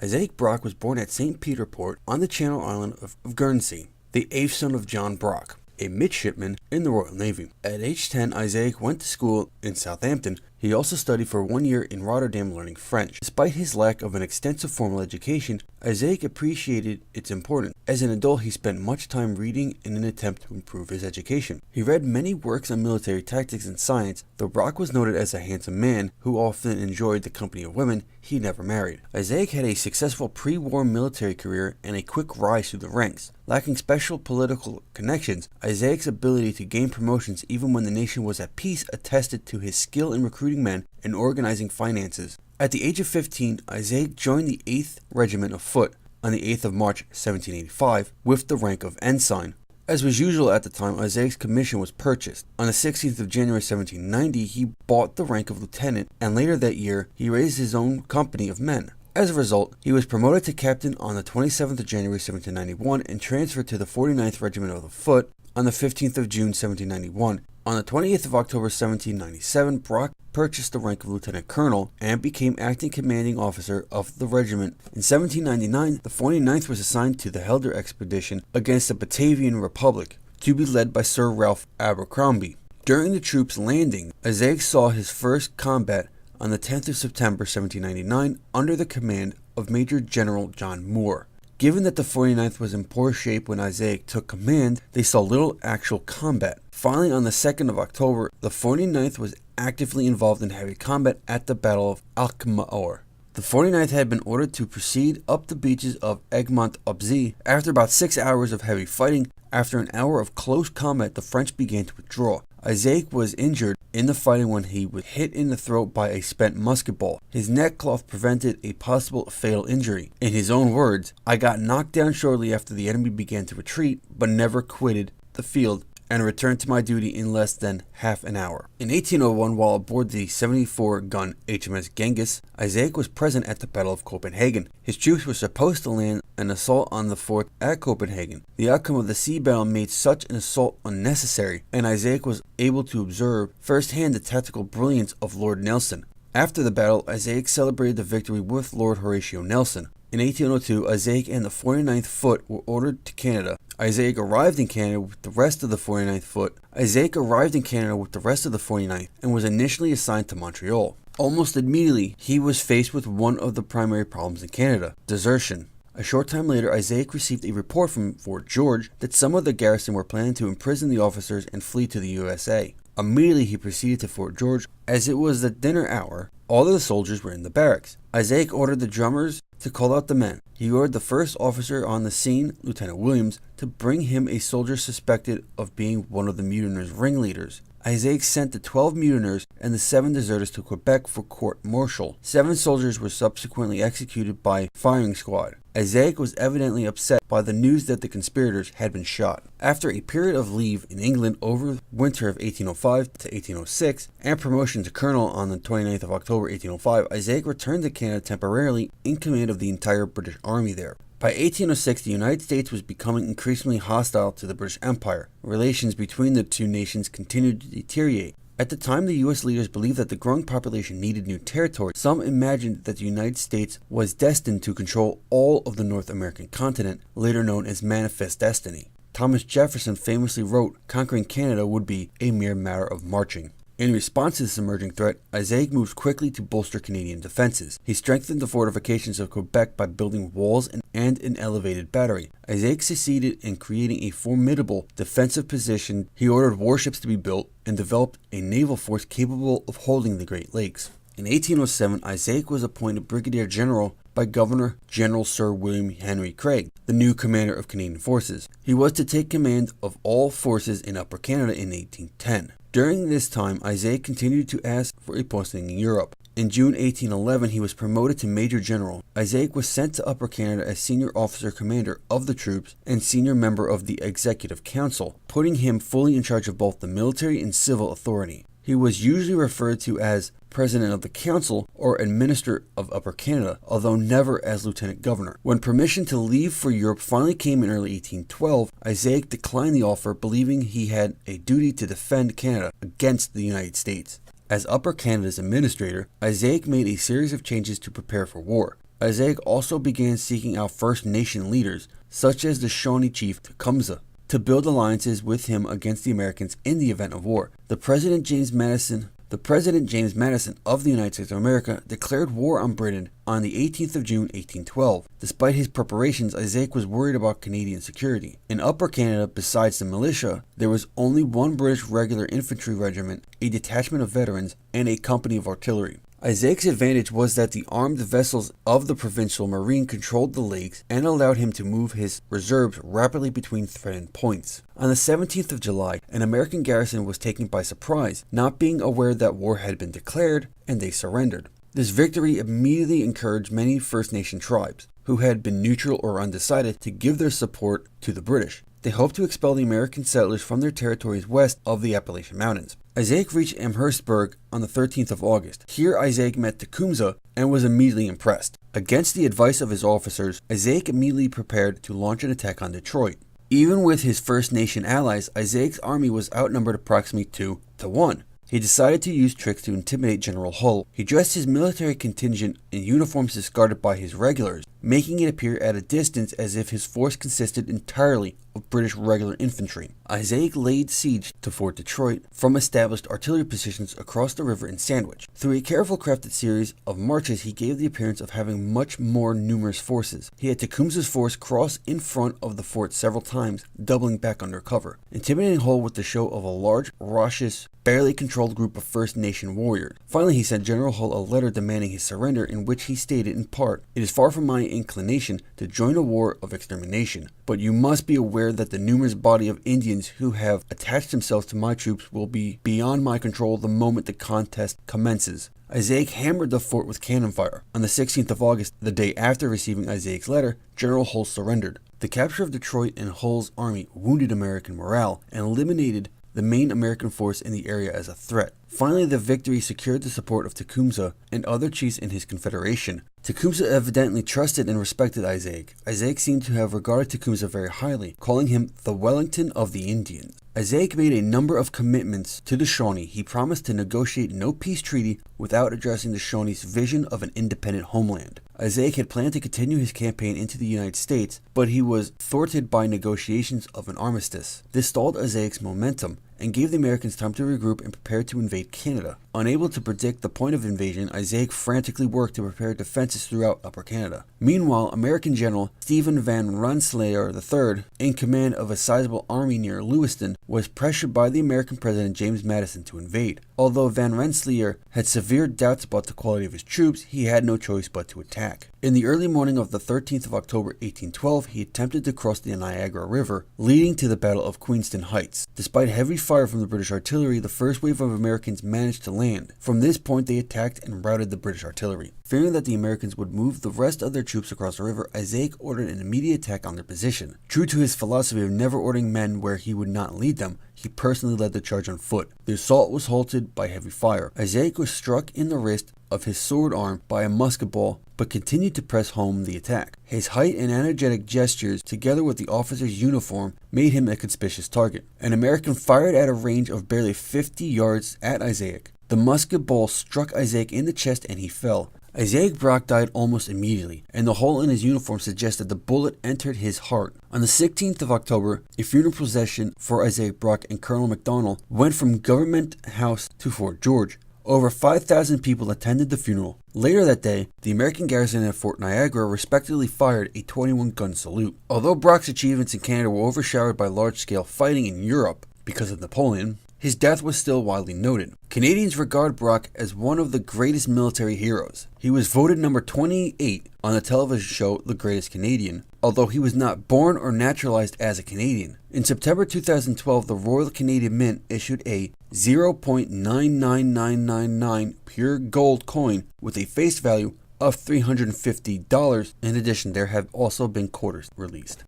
Isaac Brock was born at St. Peter Port on the Channel Island of Guernsey, the eighth son of John Brock, a midshipman in the Royal Navy. At age 10, Isaac went to school in Southampton. He also studied for 1 year in Rotterdam learning French. Despite his lack of an extensive formal education, Isaac appreciated its importance. As an adult, he spent much time reading in an attempt to improve his education. He read many works on military tactics and science. Though Brock was noted as a handsome man who often enjoyed the company of women, he never married. Isaac had a successful pre-war military career and a quick rise through the ranks. Lacking special political connections, Isaac's ability to gain promotions even when the nation was at peace attested to his skill in recruiting men and organizing finances. At the age of 15, Isaac joined the 8th Regiment of Foot on the 8th of March 1785 with the rank of ensign. As was usual at the time, Isaac's commission was purchased. On the 16th of January 1790, he bought the rank of lieutenant, and later that year, he raised his own company of men. As a result, he was promoted to captain on the 27th of January 1791 and transferred to the 49th Regiment of the Foot on the 15th of June 1791. On the 20th of October 1797, Brock purchased the rank of lieutenant colonel and became acting commanding officer of the regiment. In 1799, the 49th was assigned to the Helder expedition against the Batavian Republic, to be led by Sir Ralph Abercrombie. During the troops' landing, Isaac saw his first combat on the 10th of September 1799 under the command of Major General John Moore. Given that the 49th was in poor shape when Isaac took command, they saw little actual combat. Finally, on the 2nd of October, the 49th was actively involved in heavy combat at the Battle of Alkmaar. The 49th had been ordered to proceed up the beaches of Egmont op Zee. After about 6 hours of heavy fighting, after an hour of close combat, the French began to withdraw. Isaac was injured in the fighting when he was hit in the throat by a spent musket ball. His neckcloth prevented a possible fatal injury. In his own words, "I got knocked down shortly after the enemy began to retreat, but never quitted the field and returned to my duty in less than half an hour." In 1801, while aboard the 74-gun HMS Genghis, Isaac was present at the Battle of Copenhagen. His troops were supposed to land an assault on the fort at Copenhagen. The outcome of the sea battle made such an assault unnecessary, and Isaac was able to observe firsthand the tactical brilliance of Lord Nelson. After the battle, Isaac celebrated the victory with Lord Horatio Nelson. In 1802, Isaac and the 49th Foot were ordered to Canada. Isaac arrived in Canada with the rest of the 49th Foot. Isaac arrived in Canada with the rest of the 49th and was initially assigned to Montreal. Almost immediately, he was faced with one of the primary problems in Canada: desertion. A short time later, Isaac received a report from Fort George that some of the garrison were planning to imprison the officers and flee to the USA. Immediately, he proceeded to Fort George. As it was the dinner hour, all of the soldiers were in the barracks. Isaac ordered the drummers to call out the men. He ordered the first officer on the scene, Lieutenant Williams, to bring him a soldier suspected of being one of the mutineers' ringleaders. Isaac sent the 12 mutineers and the 7 deserters to Quebec for court-martial. 7 soldiers were subsequently executed by firing squad. Isaac was evidently upset by the news that the conspirators had been shot. After a period of leave in England over the winter of 1805 to 1806 and promotion to colonel on the 29th of October 1805, Isaac returned to Canada temporarily in command of the entire British Army there. By 1806, the United States was becoming increasingly hostile to the British Empire. Relations between the two nations continued to deteriorate. At the time, the U.S. leaders believed that the growing population needed new territory. Some imagined that the United States was destined to control all of the North American continent, later known as Manifest Destiny. Thomas Jefferson famously wrote, "Conquering Canada would be a mere matter of marching." In response to this emerging threat, Isaac moved quickly to bolster Canadian defenses. He strengthened the fortifications of Quebec by building walls and an elevated battery. Isaac succeeded in creating a formidable defensive position. He ordered warships to be built and developed a naval force capable of holding the Great Lakes. In 1807, Isaac was appointed Brigadier General by Governor General Sir William Henry Craig, the new commander of Canadian forces. He was to take command of all forces in Upper Canada in 1810. During this time, Isaac continued to ask for a posting in Europe. In June 1811, he was promoted to Major General. Isaac was sent to Upper Canada as senior officer commander of the troops and senior member of the Executive Council, putting him fully in charge of both the military and civil authority. He was usually referred to as President of the Council or Administrator of Upper Canada, although never as Lieutenant Governor. When permission to leave for Europe finally came in early 1812, Isaac declined the offer, believing he had a duty to defend Canada against the United States. As Upper Canada's administrator, Isaac made a series of changes to prepare for war. Isaac also began seeking out First Nation leaders, such as the Shawnee chief Tecumseh, to build alliances with him against the Americans in the event of war. The President James Madison of the United States of America declared war on Britain on the 18th of June 1812. Despite his preparations, Isaac was worried about Canadian security. In Upper Canada, besides the militia, there was only one British regular infantry regiment, a detachment of veterans, and a company of artillery. Isaac's advantage was that the armed vessels of the Provincial Marine controlled the lakes and allowed him to move his reserves rapidly between threatened points. On the 17th of July, an American garrison was taken by surprise, not being aware that war had been declared, and they surrendered. This victory immediately encouraged many First Nation tribes, who had been neutral or undecided, to give their support to the British. They hoped to expel the American settlers from their territories west of the Appalachian Mountains. Isaac reached Amherstburg on the 13th of August. Here Isaac met Tecumseh and was immediately impressed. Against the advice of his officers, Isaac immediately prepared to launch an attack on Detroit. Even with his First Nation allies, Isaac's army was outnumbered approximately 2 to 1. He decided to use tricks to intimidate General Hull. He dressed his military contingent in uniforms discarded by his regulars, making it appear at a distance as if his force consisted entirely of British regular infantry. Isaac laid siege to Fort Detroit from established artillery positions across the river in Sandwich. Through a carefully crafted series of marches, he gave the appearance of having much more numerous forces. He had Tecumseh's force cross in front of the fort several times, doubling back under cover, intimidating Hull with the show of a large, raucous, barely controlled group of First Nation warriors. Finally, he sent General Hull a letter demanding his surrender, in which he stated in part, "It is far from my inclination to join a war of extermination, but you must be aware that the numerous body of Indians who have attached themselves to my troops will be beyond my control the moment the contest commences." Isaac hammered the fort with cannon fire. On the 16th of August, the day after receiving Isaac's letter, General Hull surrendered. The capture of Detroit and Hull's army wounded American morale and eliminated the main American force in the area as a threat. Finally, the victory secured the support of Tecumseh and other chiefs in his confederation. Tecumseh evidently trusted and respected Isaac. Isaac seemed to have regarded Tecumseh very highly, calling him the Wellington of the Indians. Isaac made a number of commitments to the Shawnee. He promised to negotiate no peace treaty without addressing the Shawnee's vision of an independent homeland. Isaac had planned to continue his campaign into the United States, but he was thwarted by negotiations of an armistice. This stalled Isaac's momentum and gave the Americans time to regroup and prepare to invade Canada. Unable to predict the point of invasion, Isaac frantically worked to prepare defenses throughout Upper Canada. Meanwhile, American General Stephen Van Rensselaer III, in command of a sizable army near Lewiston, was pressured by the American President James Madison to invade. Although Van Rensselaer had severe doubts about the quality of his troops, he had no choice but to attack. In the early morning of the 13th of October 1812, he attempted to cross the Niagara River, leading to the Battle of Queenston Heights. Despite heavy fire from the British artillery, the first wave of Americans managed to land. From this point, they attacked and routed the British artillery. Fearing that the Americans would move the rest of their troops across the river, Isaac ordered an immediate attack on their position. True to his philosophy of never ordering men where he would not lead them, he personally led the charge on foot. The assault was halted by heavy fire. Isaac was struck in the wrist of his sword arm by a musket ball, but continued to press home the attack. His height and energetic gestures, together with the officer's uniform, made him a conspicuous target. An American fired at a range of barely 50 yards at Isaac. The musket ball struck Isaac in the chest and he fell. Isaac Brock died almost immediately, and the hole in his uniform suggested the bullet entered his heart. On the 16th of October, a funeral procession for Isaac Brock and Colonel MacDonald went from Government House to Fort George. Over 5,000 people attended the funeral. Later that day, the American garrison at Fort Niagara respectively fired a 21-gun salute. Although Brock's achievements in Canada were overshadowed by large-scale fighting in Europe because of Napoleon, his death was still widely noted. Canadians regard Brock as one of the greatest military heroes. He was voted number 28 on the television show The Greatest Canadian, although he was not born or naturalized as a Canadian. In September 2012, the Royal Canadian Mint issued a 0.99999 pure gold coin with a face value of $350. In addition, there have also been quarters released.